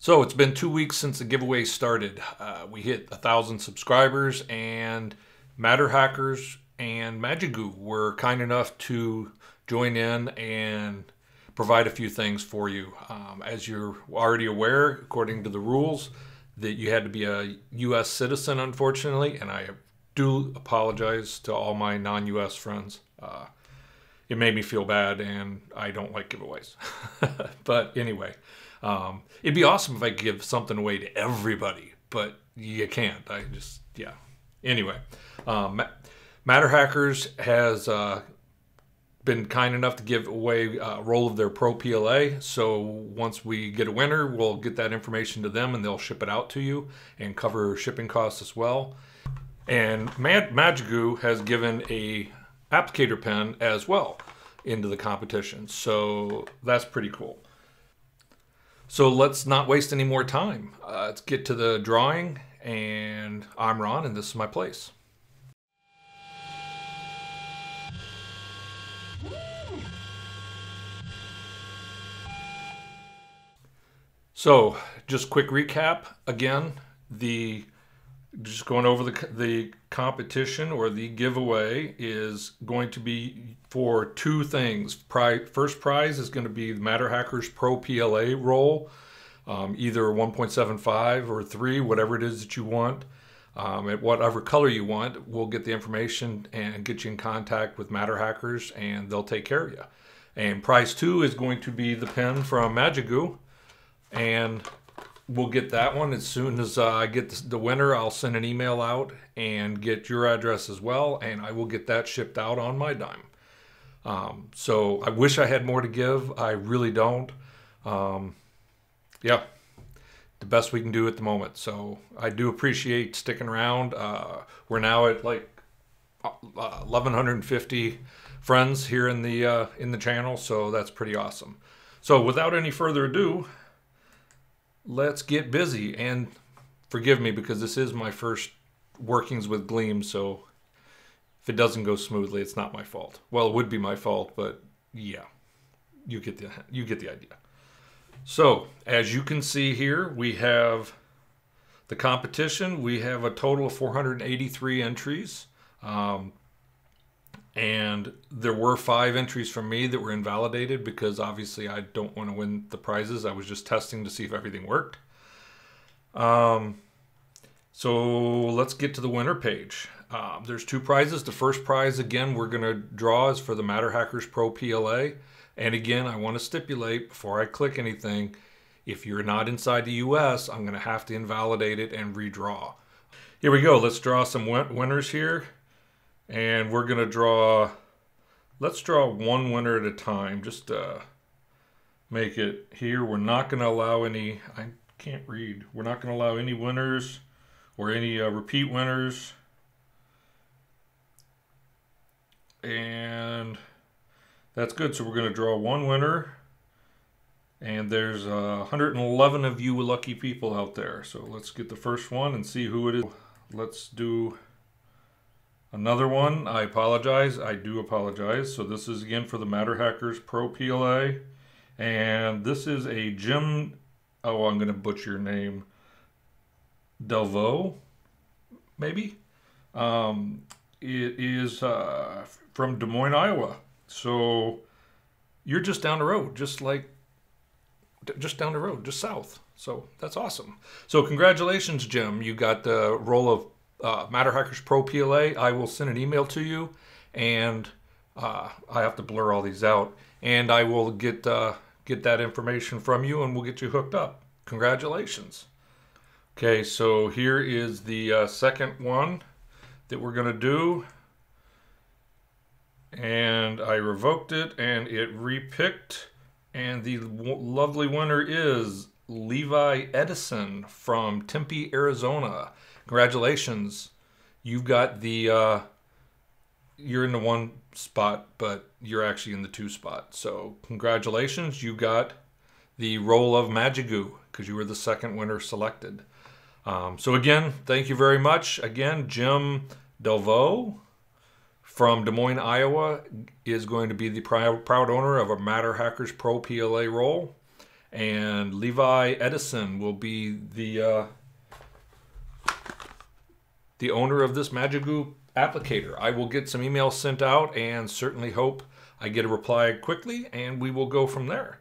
So it's been 2 weeks since the giveaway started. We hit 1,000 subscribers, and Matterhackers and Magigoo were kind enough to join in and provide a few things for you. As you're already aware, according to the rules, that you had to be a U.S. citizen, unfortunately, and I do apologize to all my non-U.S. friends. It made me feel bad, and I don't like giveaways. But anyway, it'd be awesome if I could give something away to everybody, but you can't. Yeah. Anyway, Matterhackers has been kind enough to give away a roll of their Pro Pla. So once we get a winner, we'll get that information to them, and they'll ship it out to you and cover shipping costs as well. And Magigoo has given a Applicator pen as well into the competition. So that's pretty cool. So let's not waste any more time. Let's get to the drawing, and I'm Ron, and this is my place. So just quick recap again, just going over the competition or the giveaway is going to be for two things. First prize is going to be the Matterhackers Pro Pla roll, either 1.75 or 3, whatever it is that you want. At whatever color you want, we'll get the information and get you in contact with Matterhackers, and they'll take care of you. And prize 2 is going to be the pen from Magigoo, and we'll get that one as soon as I get the winner. I'll send an email out and get your address as well, and I will get that shipped out on my dime. So I wish I had more to give. I really don't. Yeah, the best we can do at the moment. So I do appreciate sticking around. We're now at like 1,150 friends here in the channel, so that's pretty awesome. So without any further ado, let's get busy. And forgive me, because this is my first workings with Gleam, so if it doesn't go smoothly, it's not my fault. Well, it would be my fault, but yeah, you get the idea. So as you can see here, we have the competition. We have a total of 483 entries, and there were 5 entries from me that were invalidated because obviously I don't want to win the prizes. I was just testing to see if everything worked. So let's get to the winner page. There's 2 prizes. The first prize, again, we're going to draw is for the Matterhackers Pro Pla. And again, I want to stipulate before I click anything, if you're not inside the US, I'm going to have to invalidate it and redraw. Here we go. Let's draw some winners here. And we're going to let's draw one winner at a time, just to make it here. We're not going to allow any, I can't read. We're not going to allow any winners or any repeat winners. And that's good. So we're going to draw one winner. And there's 111 of you lucky people out there. So let's get the first one and see who it is. Let's do another one. I apologize. I do apologize. So this is again for the Matterhackers Pro Pla. And this is a Jim, oh, I'm going to butcher your name, Delvaux, maybe? It is from Des Moines, Iowa. So you're just down the road, just down the road, just south. So that's awesome. So congratulations, Jim. You got the roll of Matterhackers Pro Pla. I will send an email to you, and I have to blur all these out, and I will get that information from you, and we'll get you hooked up. Congratulations. Okay, so here is the second one that we're going to do, and I revoked it, and it repicked, and the lovely winner is Levi Edison from Tempe, Arizona. Congratulations. You've got the, you're in the 1 spot, but you're actually in the 2 spot. So congratulations. You got the roll of Magigoo because you were the second winner selected. So again, thank you very much. Again, Jim Delvaux from Des Moines, Iowa is going to be the proud owner of a Matterhackers Pro Pla roll. And Levi Edison will be the owner of this Magigoo applicator. I will get some emails sent out and certainly hope I get a reply quickly, and we will go from there.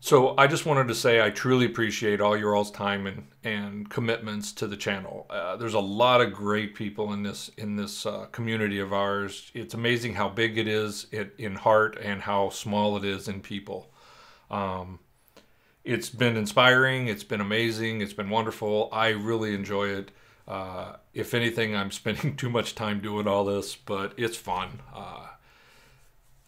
So I just wanted to say I truly appreciate all your all's time and commitments to the channel. There's a lot of great people in this community of ours. It's amazing how big it is in heart and how small it is in people. It's been inspiring. It's been amazing. It's been wonderful. I really enjoy it. If anything, I'm spending too much time doing all this, but it's fun.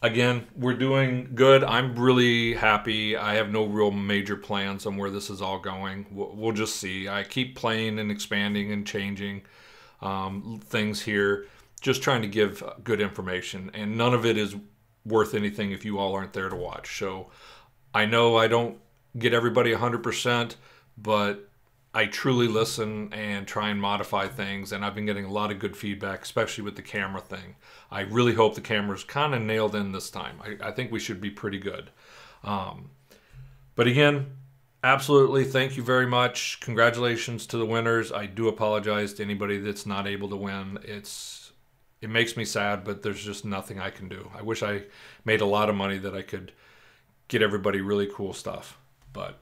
Again, we're doing good. I'm really happy. I have no real major plans on where this is all going. We'll just see. I keep playing and expanding and changing things here, just trying to give good information. And none of it is worth anything if you all aren't there to watch. So I know I don't get everybody 100%, but I truly listen and try and modify things, and I've been getting a lot of good feedback, especially with the camera thing. I really hope the camera's kind of nailed in this time. I think we should be pretty good. But again, absolutely, thank you very much. Congratulations to the winners. I do apologize to anybody that's not able to win. It makes me sad, but there's just nothing I can do. I wish I made a lot of money that I could get everybody really cool stuff, but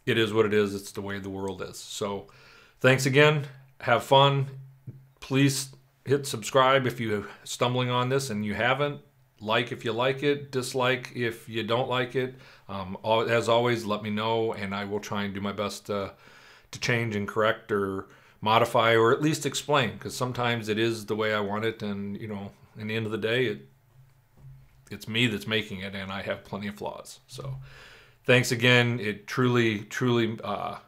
it is what it is. It's the way the world is. So thanks again. Have fun. Please hit subscribe if you're stumbling on this and you haven't. Like if you like it. Dislike if you don't like it. As always, let me know, and I will try and do my best to change and correct or modify or at least explain, because sometimes it is the way I want it, and in the end of the day, it's me that's making it, and I have plenty of flaws. So thanks again. It truly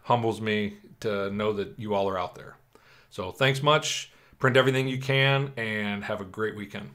humbles me to know that you all are out there. So thanks much. Print everything you can, and have a great weekend.